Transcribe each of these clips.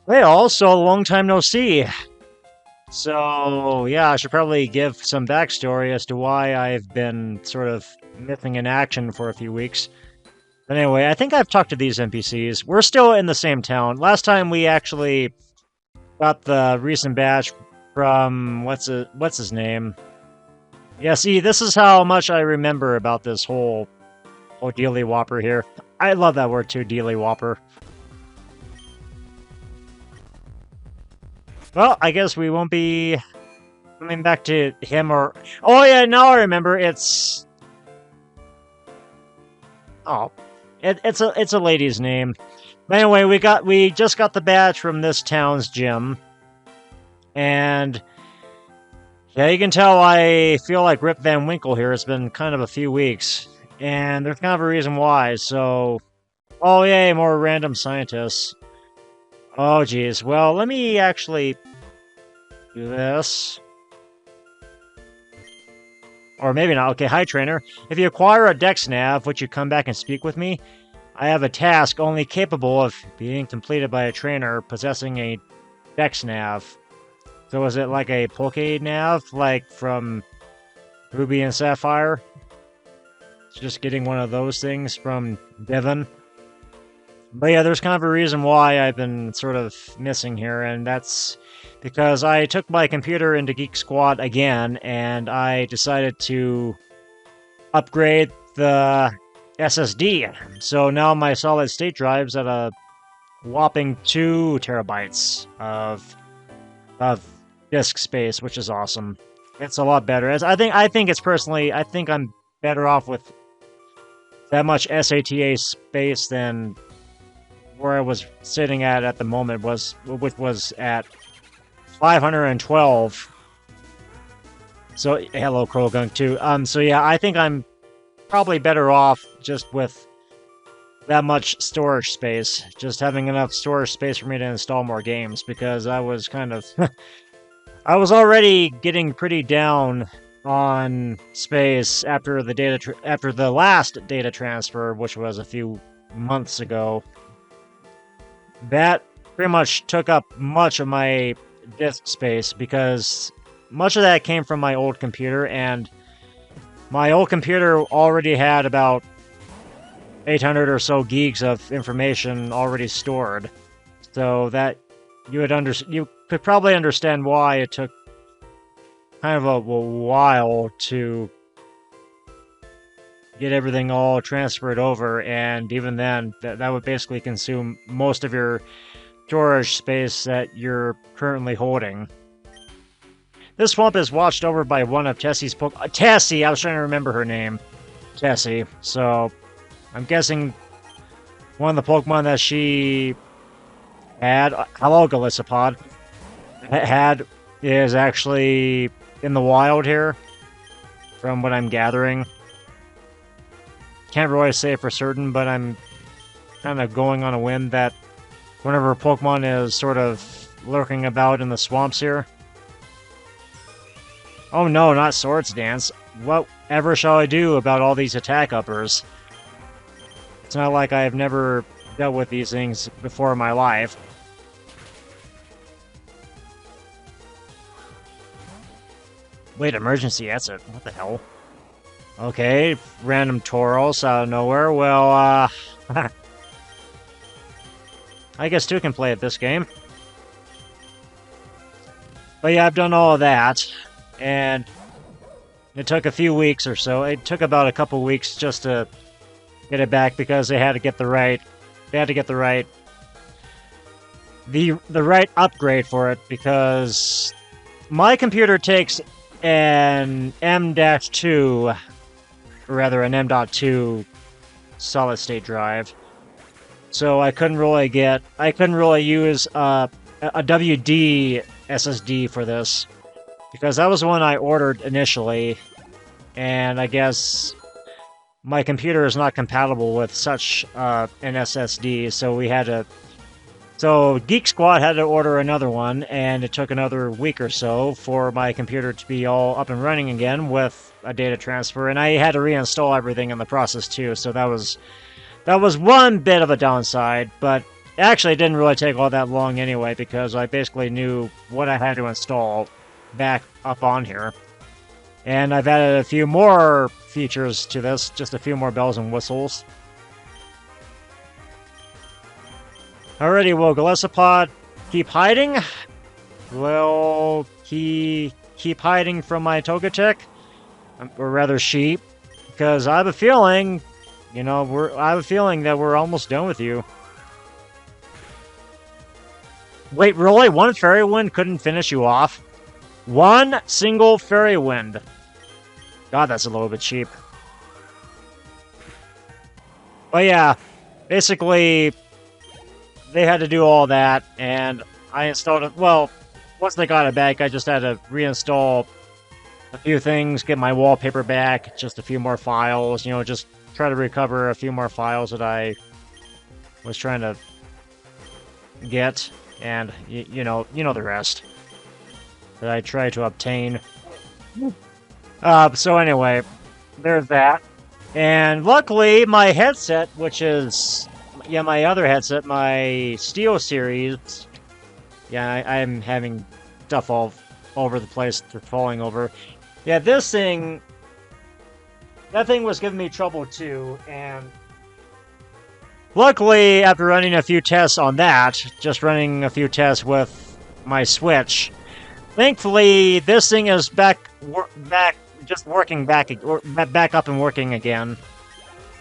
Hey, also, a long time no see. So, yeah, I should probably give some backstory as to why I've been sort of missing in action for a few weeks. But anyway, I think I've talked to these NPCs. We're still in the same town. Last time we actually got the recent batch from what's his name? Yeah, see, this is how much I remember about this whole dealy whopper here. I love that word too, dealy whopper. Well, I guess we won't be coming back to him or... Oh yeah, now I remember. It's... Oh, it's a lady's name. But anyway, we just got the badge from this town's gym, and yeah, you can tell I feel like Rip Van Winkle here. It's been kind of a few weeks, and there's kind of a reason why. So, oh yay, more random scientists. Oh geez. Well, let me actually do this. Or maybe not. Okay, hi trainer. If you acquire a Dex nav, would you come back and speak with me? I have a task only capable of being completed by a trainer possessing a Dex nav. So is it like a Poke nav, like from Ruby and Sapphire? It's just getting one of those things from Devon. But yeah, there's kind of a reason why I've been sort of missing here, and that's because I took my computer into Geek Squad again, and I decided to upgrade the SSD. So now my solid state drive's at a whopping 2 terabytes of disk space, which is awesome. It's a lot better. I think it's personally, I think I'm better off with that much SATA space than where I was sitting at the moment, which was at 512. So hello, Krogunk too. So yeah, I think I'm probably better off just with that much storage space, just having enough storage space for me to install more games, because I was kind of I was already getting pretty down on space after the last data transfer, which was a few months ago. That pretty much took up much of my disk space, because much of that came from my old computer, and my old computer already had about 800 or so gigs of information already stored. So that you could probably understand why it took kind of a while to get everything all transferred over, and even then, that would basically consume most of your storage space that you're currently holding. This swamp is watched over by one of Tessie's Tessie! I was trying to remember her name. Tessie. So, I'm guessing one of the Pokemon that she had, hello Galissapod, had is actually in the wild here, from what I'm gathering. Can't really say for certain, but I'm kind of going on a whim that whenever Pokemon is sort of lurking about in the swamps here. Oh no, not Swords Dance. Whatever shall I do about all these attack uppers? It's not like I've never dealt with these things before in my life. Wait, emergency exit. What the hell? Okay, random Tauros out of nowhere. Well, I guess two can play at this game. But yeah, I've done all of that, and it took a few weeks or so. It took about a couple weeks just to get it back, because they had to get the right upgrade for it, because my computer takes an M-2, or rather an M.2 solid state drive. So I couldn't really use a WD SSD for this, because that was the one I ordered initially, and I guess my computer is not compatible with such an SSD, so Geek Squad had to order another one, and it took another week or so for my computer to be all up and running again with a data transfer, and I had to reinstall everything in the process too, so that was one bit of a downside, but Actually, it didn't really take all that long anyway, because I basically knew what I had to install back up on here. And I've added a few more features to this, just a few more bells and whistles. Alrighty, will Galesopod keep hiding? Will he keep hiding from my Togetic? Or rather, sheep? Because I have a feeling, you know, I have a feeling that we're almost done with you. Wait, really? One Fairy Wind couldn't finish you off? One single Fairy Wind. God, that's a little bit cheap. But yeah, basically, they had to do all that, and I installed it. Well, once they got it back, I just had to reinstall a few things, get my wallpaper back, just a few more files, you know, just try to recover a few more files that I was trying to get, and you know the rest that I tried to obtain. So anyway, there's that. And luckily, my headset, which is, yeah, my other headset, my Steel Series, yeah, I'm having stuff all over the place, falling over. Yeah, this thing, that thing was giving me trouble too, and luckily, after running a few tests on that, just running a few tests with my Switch, thankfully, this thing is back up and working again,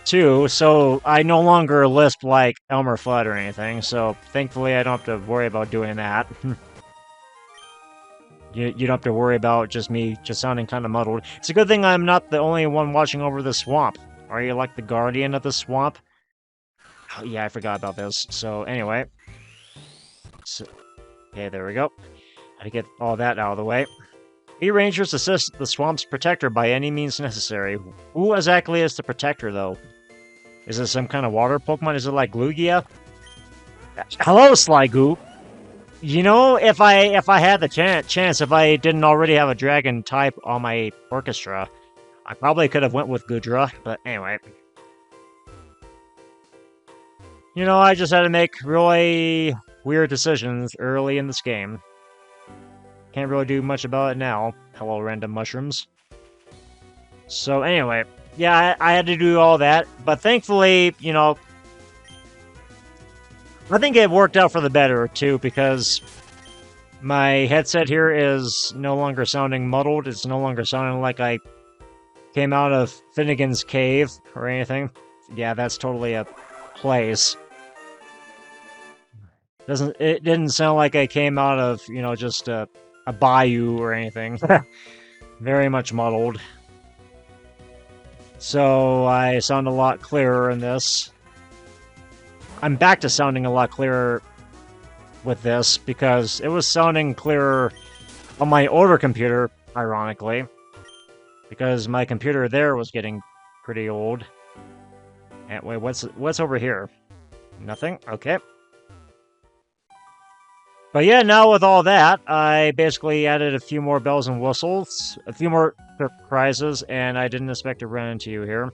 too, so I no longer lisp like Elmer Fudd or anything, so thankfully I don't have to worry about doing that. You don't have to worry about just me just sounding kind of muddled. It's a good thing I'm not the only one watching over the swamp. Are you like the guardian of the swamp? Oh, yeah, I forgot about this. So, anyway. Okay, there we go. Gotta get all that out of the way. E-Rangers assist the swamp's protector by any means necessary. Who exactly is the protector, though? Is it some kind of water Pokemon? Is it like Lugia? Hello, Sliggoo! You know, if I had the chance, if I didn't already have a dragon type on my orchestra, I probably could have went with Goodra, but anyway. You know, I just had to make really weird decisions early in this game. Can't really do much about it now. Hello, random mushrooms. So anyway, yeah, I had to do all that, but thankfully, you know, I think it worked out for the better, too, because my headset here is no longer sounding muddled. It's no longer sounding like I came out of Finnegan's Cave or anything. Yeah, that's totally a place. It didn't sound like I came out of, you know, just a bayou or anything. Very much muddled. So I sound a lot clearer in this. I'm back to sounding a lot clearer with this, because it was sounding clearer on my older computer, ironically. Because my computer there was getting pretty old. And wait, what's over here? Nothing? Okay. But yeah, now with all that, I basically added a few more bells and whistles, a few more surprises, and I didn't expect to run into you here.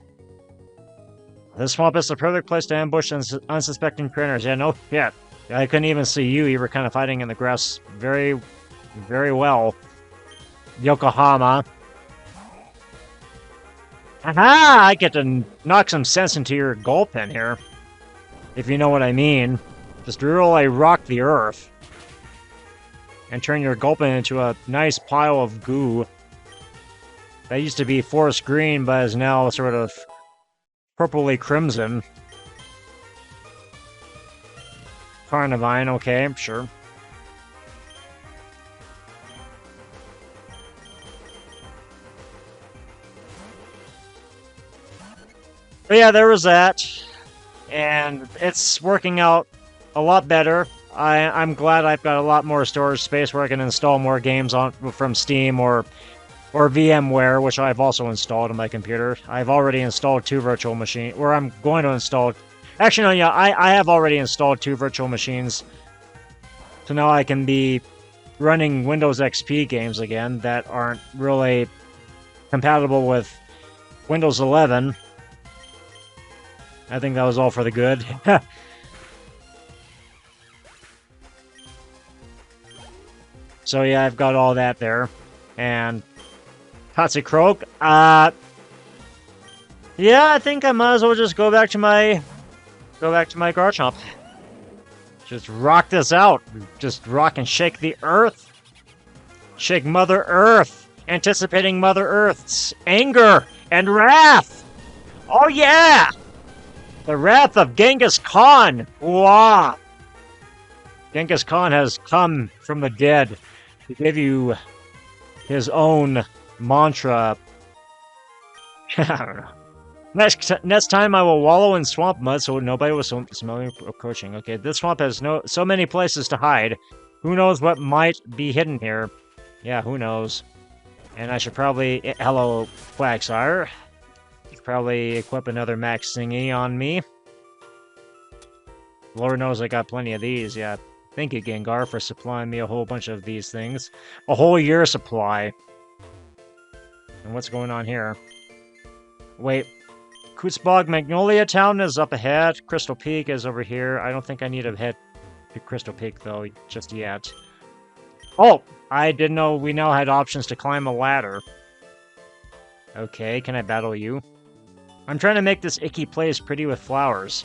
This swamp is the perfect place to ambush unsuspecting trainers. Yeah, no shit. I couldn't even see you. You were kind of hiding in the grass very, very well. Yokohama. Aha! I get to knock some sense into your Gulpin here. If you know what I mean. Just really rock the earth. And turn your Gulpin into a nice pile of goo. That used to be forest green, but is now sort of purpley crimson. Carnivine, okay, sure. But yeah, there was that. And it's working out a lot better. I'm glad I've got a lot more storage space where I can install more games from Steam or VMware, which I've also installed on my computer. I've already installed 2 virtual machines, or I'm going to install... Actually, no, yeah, I have already installed 2 virtual machines. So now I can be running Windows XP games again that aren't really compatible with Windows 11. I think that was all for the good. So yeah, I've got all that there. And Croak. Yeah, I think I might as well just go back to my Garchomp. Just rock this out. Just rock and shake the earth. Shake Mother Earth. Anticipating Mother Earth's anger and wrath. Oh yeah! The wrath of Genghis Khan. Wow. Genghis Khan has come from the dead to give you his own mantra. I don't know. Next time I will wallow in swamp mud so nobody will smell me approaching. Okay, this swamp has so many places to hide. Who knows what might be hidden here? Yeah, who knows? And I should probably... Hello, Quagsire. Probably equip another max thingy on me. Lord knows I got plenty of these, yeah. Thank you, Gengar, for supplying me a whole bunch of these things. A whole year supply. And what's going on here? Wait. Cootes Bog Magnolia Town is up ahead. Crystal Peak is over here. I don't think I need to head to Crystal Peak, though, just yet. Oh! I didn't know we now had options to climb a ladder. Okay, can I battle you? I'm trying to make this icky place pretty with flowers.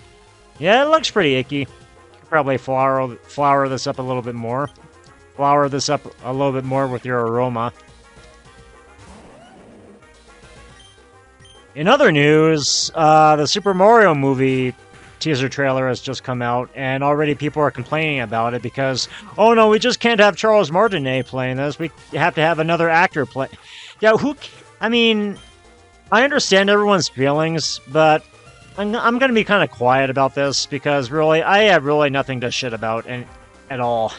Yeah, it looks pretty icky. Could probably flower this up a little bit more. Flower this up a little bit more with your aroma. In other news, the Super Mario movie teaser trailer has just come out, and already people are complaining about it because, oh no, we just can't have Charles Martinet playing this. We have to have another actor play. Yeah, I mean, I understand everyone's feelings, but I'm going to be kind of quiet about this because really, I have really nothing to shit about at all.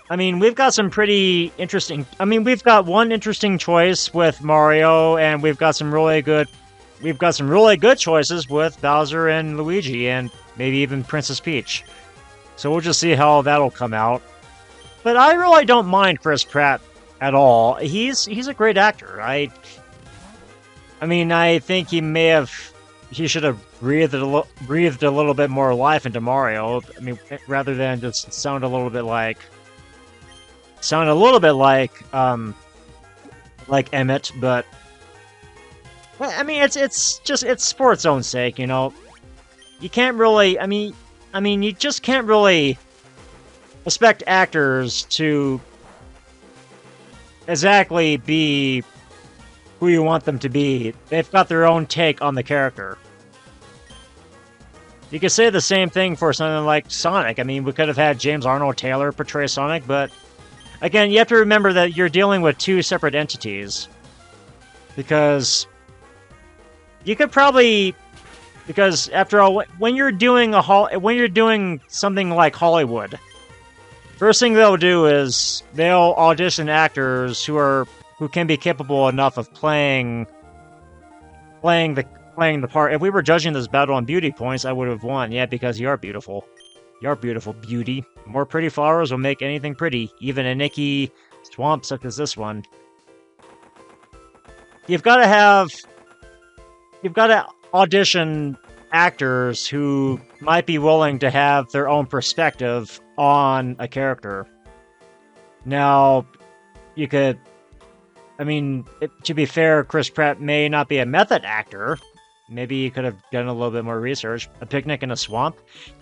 I mean, we've got some pretty interesting... I mean, we've got one interesting choice with Mario, and we've got some really good choices with Bowser and Luigi, and maybe even Princess Peach. So we'll just see how that'll come out. But I really don't mind Chris Pratt at all. He's a great actor. I mean, I think he should have breathed a little bit more life into Mario. I mean, rather than just sound a little bit like Emmett, but I mean, it's for its own sake, you know. You can't really, I mean, you just can't really expect actors to exactly be who you want them to be. They've got their own take on the character. You could say the same thing for something like Sonic. I mean, we could have had James Arnold Taylor portray Sonic, but again, you have to remember that you're dealing with two separate entities. Because you could probably... Because after all, when you're doing something like Hollywood, first thing they'll do is they'll audition actors who can be capable enough of playing the part. If we were judging this battle on beauty points, I would have won. Yeah, because you are beautiful. You are beautiful, beauty. More pretty flowers will make anything pretty, even a icky swamp such as this one. You've got to audition actors who might be willing to have their own perspective on a character. Now, you could... I mean, to be fair, Chris Pratt may not be a method actor. Maybe you could have done a little bit more research. A picnic in a swamp?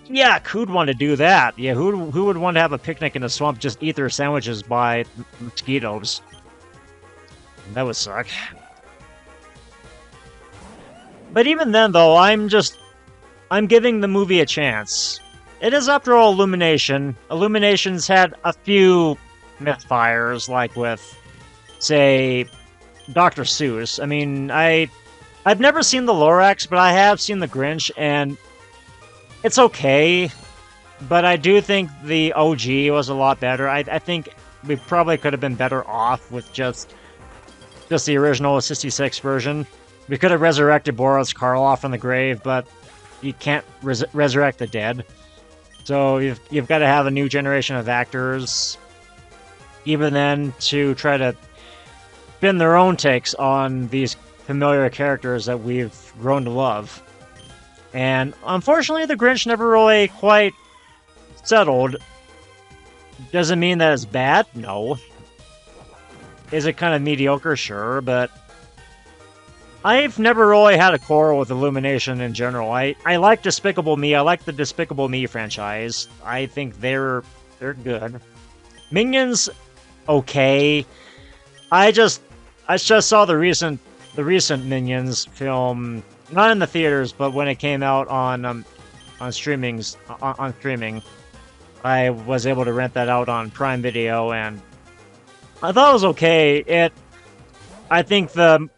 Yeah, who'd want to do that? Yeah, who would want to have a picnic in a swamp, just eat their sandwiches by mosquitoes? That would suck. But even then, though, I'm giving the movie a chance. It is, after all, Illumination. Illumination's had a few misfires, like with, say, Dr. Seuss. I mean, I've never seen the Lorax, but I have seen the Grinch, and it's okay. But I do think the OG was a lot better. I think we probably could have been better off with just the original 66 version. We could have resurrected Boris Karloff from the grave, but you can't resurrect the dead. So you've got to have a new generation of actors, even then, to try to spin their own takes on these familiar characters that we've grown to love. And unfortunately, the Grinch never really quite settled Doesn't mean that it's bad? No. Is it kind of mediocre? Sure, but I've never really had a quarrel with Illumination in general. I like Despicable Me. I like the Despicable Me franchise. I think they're good. Minions, okay. I just saw the recent Minions film, not in the theaters, but when it came out on streaming, I was able to rent that out on Prime Video, and I thought it was okay. I think the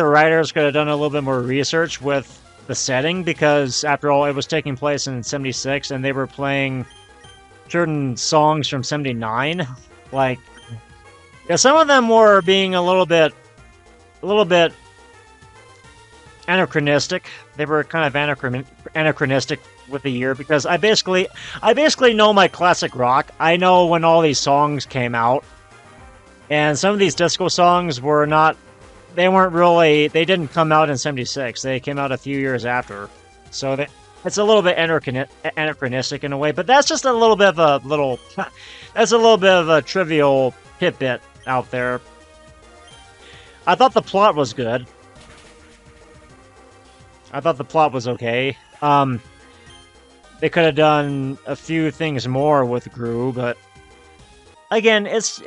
writers could have done a little bit more research with the setting, because after all, it was taking place in '76, and they were playing certain songs from '79. Like, yeah, some of them were being a little bit anachronistic. They were kind of anachronistic with the year, because I basically know my classic rock. I know when all these songs came out, and some of these disco songs were not. They didn't come out in '76. They came out a few years after. So it's a little bit anachronistic in a way, but that's just a little bit of that's a little bit of a trivial tidbit out there. I thought the plot was good. I thought the plot was okay. They could have done a few things more with Gru, but again, it's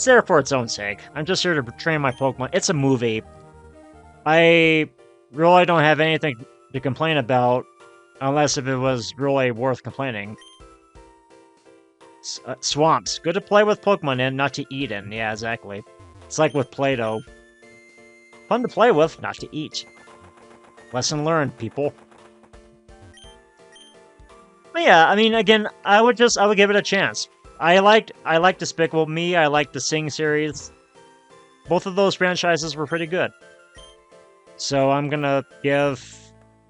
there for its own sake. I'm just here to train my Pokemon. It's a movie. I really don't have anything to complain about, unless if it was really worth complaining. Swamps. Good to play with Pokemon in, not to eat in. Yeah, exactly. It's like with Play-Doh. Fun to play with, not to eat. Lesson learned, people. But yeah, I mean, again, I would give it a chance. I liked Despicable Me. I liked the Sing series. Both of those franchises were pretty good. So I'm gonna give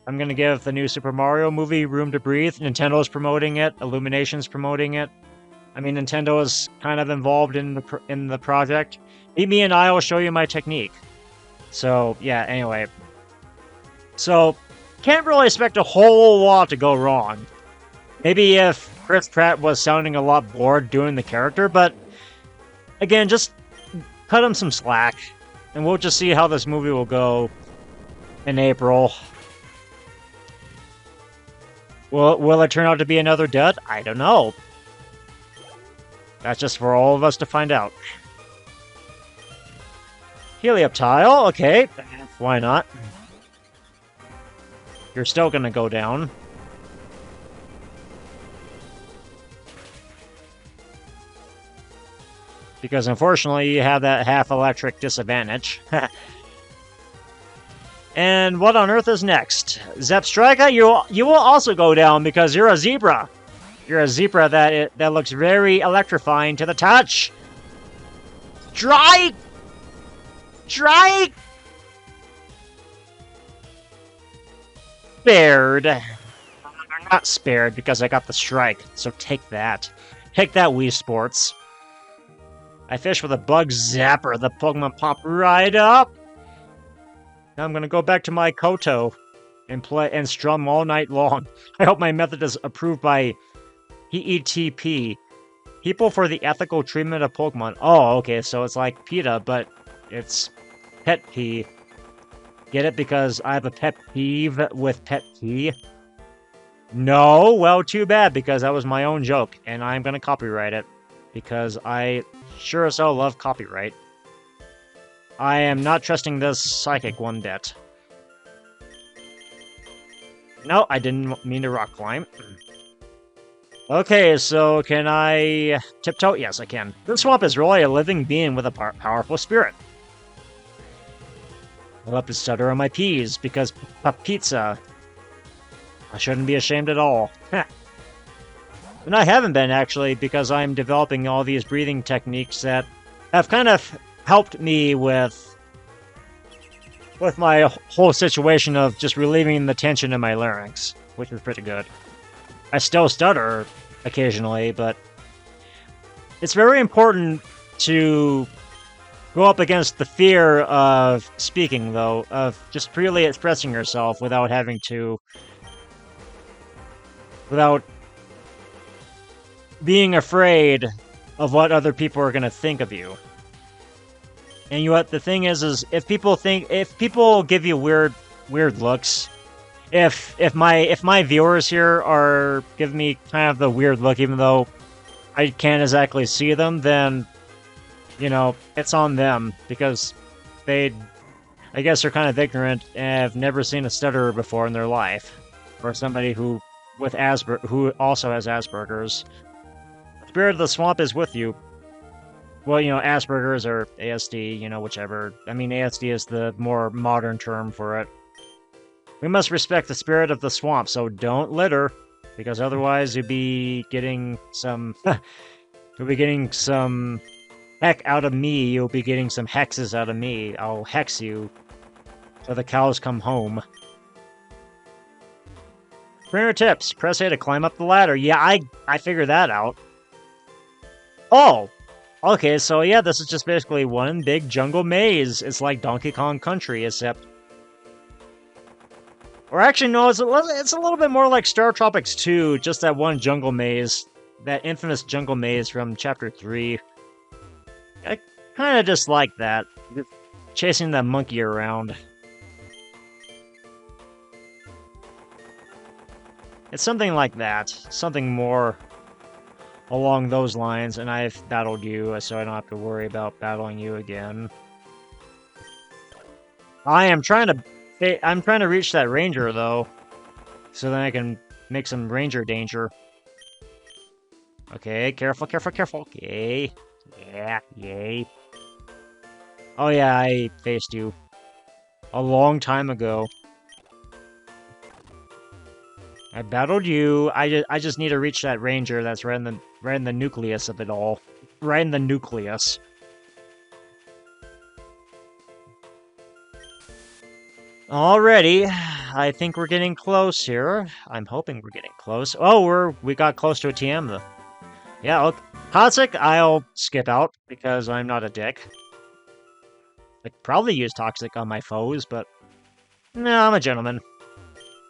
the new Super Mario movie room to breathe. Nintendo's promoting it. Illumination's promoting it. I mean, Nintendo is kind of involved in the project. Meet me and I will show you my technique. So yeah. Anyway. So can't really expect a whole lot to go wrong. Maybe if Chris Pratt was sounding a lot bored doing the character, but again, just cut him some slack, and we'll just see how this movie will go in April. Will it turn out to be another dud? I don't know. That's just for all of us to find out. Helioptile, okay. Why not? You're still gonna go down. Because unfortunately, you have that half-electric disadvantage. And what on earth is next? Zepstrika, you will also go down because you're a zebra. You're a zebra that looks very electrifying to the touch. Strike! Strike! Spared. I'm not spared because I got the strike, so take that. Take that, Wii Sports. I fish with a bug zapper. The Pokemon pop right up. Now I'm gonna go back to my Koto and play and strum all night long. I hope my method is approved by PETP. People for the Ethical Treatment of Pokemon. Oh, okay, so it's like PETA, but it's Pet P. Get it? Because I have a pet peeve with Pet P. No? Well, too bad, because that was my own joke, and I'm gonna copyright it. Because I sure as hell love copyright. I am not trusting this psychic one bit. No, I didn't mean to rock climb. Okay, so can I tiptoe? Yes, I can. This swamp is really a living being with a powerful spirit. I'll have to stutter on my P's because pizza. I shouldn't be ashamed at all. And I haven't been, actually, because I'm developing all these breathing techniques that have kind of helped me with my whole situation of just relieving the tension in my larynx, which is pretty good. I still stutter occasionally, but it's very important to go up against the fear of speaking, though, of just freely expressing yourself without having to... without being afraid of what other people are gonna think of you. And you know what the thing is if people give you weird looks, if my viewers here are giving me kind of the weird look, even though I can't exactly see them, then you know it's on them because I guess they're kind of ignorant and have never seen a stutterer before in their life, or somebody who also has Asperger's. Spirit of the swamp is with you. Well, you know, Asperger's or ASD, you know, whichever. I mean, ASD is the more modern term for it. We must respect the spirit of the swamp, so don't litter, because otherwise you'll be getting some... you'll be getting some heck out of me. You'll be getting some hexes out of me. I'll hex you so the cows come home. Trainer tips. Press A to climb up the ladder. Yeah, I figured that out. Oh! Okay, so yeah, this is just basically one big jungle maze. It's like Donkey Kong Country, except... Or actually, no, it's a little bit more like Star Tropics 2, just that one jungle maze. That infamous jungle maze from Chapter 3. I kind of just like that. Chasing that monkey around. It's something like that. Something more along those lines, and I've battled you, so I don't have to worry about battling you again. I'm trying to reach that ranger, though, so then I can make some ranger danger. Okay, careful, careful, careful. Okay. Yeah, yay. Oh yeah, I faced you a long time ago. I battled you. I just need to reach that ranger that's right in the nucleus of it all. Right in the nucleus. Alrighty, I think we're getting close here. I'm hoping we're getting close. Oh, we got close to a TM though. Yeah, okay. Toxic, I'll skip out because I'm not a dick. I'd probably use Toxic on my foes, but no, I'm a gentleman.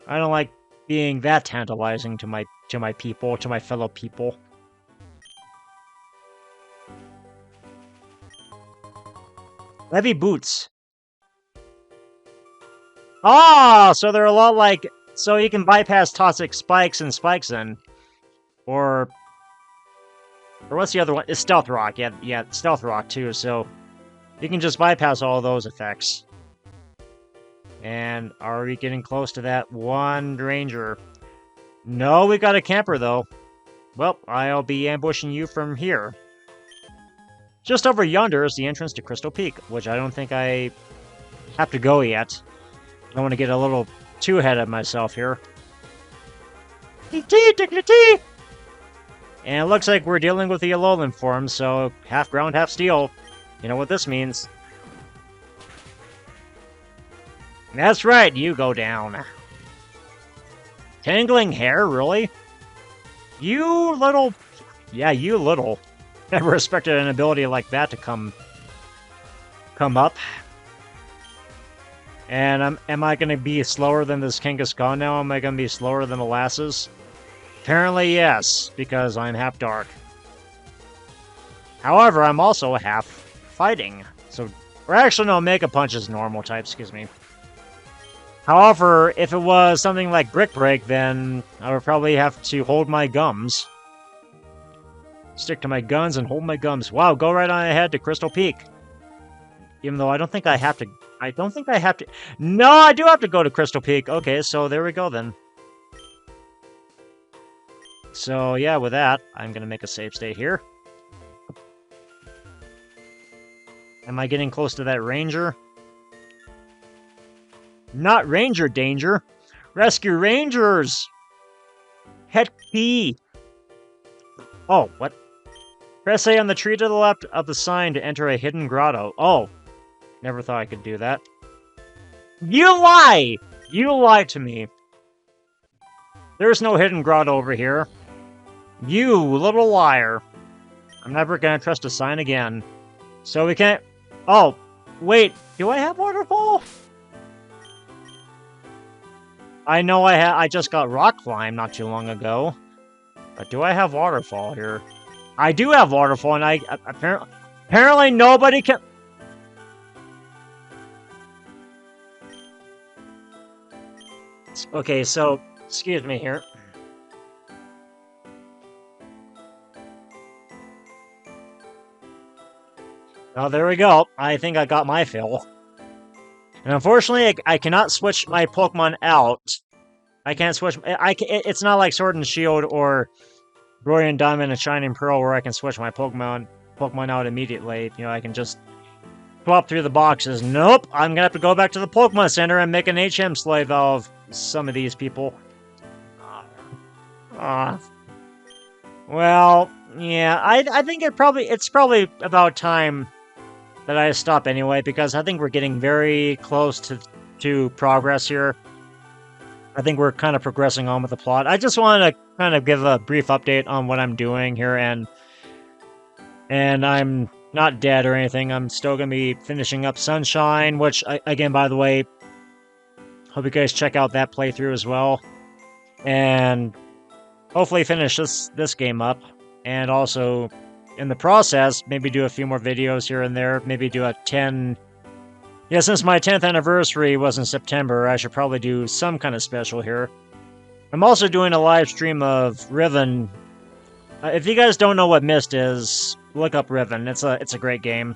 I don't like being that tantalizing to my people, to my fellow people. Heavy boots. Ah, so they're a lot like... So you can bypass toxic spikes and spikes then. Or what's the other one? It's Stealth Rock. Yeah, Stealth Rock too, so you can just bypass all those effects. And are we getting close to that one ranger? No, we got a camper though. Well, I'll be ambushing you from here. Just over yonder is the entrance to Crystal Peak, which I don't think I have to go yet. I don't want to get a little too ahead of myself here. And it looks like we're dealing with the Alolan form, so half ground, half steel. You know what this means. That's right, you go down. Tangling hair, really? You little... Yeah, you little. Never expected an ability like that to come up. And am I going to be slower than this Kangaskhan now? Am I going to be slower than Molasses? Apparently yes, because I'm half dark. However, I'm also half fighting. So, or actually no, Mega Punch is normal type, excuse me. However, if it was something like Brick Break, then I would probably have to hold my gums. Stick to my guns and hold my gums. Wow, go right on ahead to Crystal Peak. Even though I don't think I have to... No, I do have to go to Crystal Peak. Okay, so there we go then. So yeah, with that, I'm going to make a save state here. Am I getting close to that ranger? Not ranger danger. Rescue rangers! Het key. Oh, what? Press A on the tree to the left of the sign to enter a hidden grotto. Oh, never thought I could do that. You lie! You lied to me. There's no hidden grotto over here. You little liar. I'm never gonna trust a sign again. So we can't... Oh, wait. Do I have Waterfall? I know I just got Rock Climb not too long ago. But do I have Waterfall here? I do have Waterfall, and apparently nobody can... Okay, so, excuse me here. Oh, there we go. I think I got my fill. And unfortunately, I cannot switch my Pokemon out. I can't switch... It's not like Sword and Shield or Brilliant Diamond and Shining Pearl where I can switch my Pokemon out immediately. You know, I can just swap through the boxes. Nope, I'm gonna have to go back to the Pokemon Center and make an HM slave of some of these people. Well, yeah, I think it's probably about time that I stop anyway, because I think we're getting very close to progress here. I think we're kind of progressing on with the plot. I just wanted to kind of give a brief update on what I'm doing here, and I'm not dead or anything. I'm still going to be finishing up Sunshine, which, again, by the way, hope you guys check out that playthrough as well. And hopefully finish this game up. And also, in the process, maybe do a few more videos here and there. Maybe do a 10... Yeah, since my 10th anniversary was in September, I should probably do some kind of special here. I'm also doing a live stream of Riven. If you guys don't know what Mist is, look up Riven. It's a great game.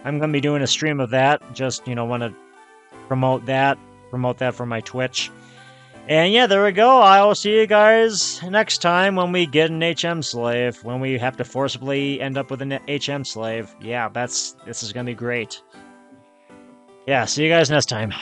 I'm going to be doing a stream of that. Just, you know, want to promote that for my Twitch. And yeah, there we go. I will see you guys next time when we get an HM slave. When we have to forcibly end up with an HM slave. Yeah, this is going to be great. Yeah, see you guys next time.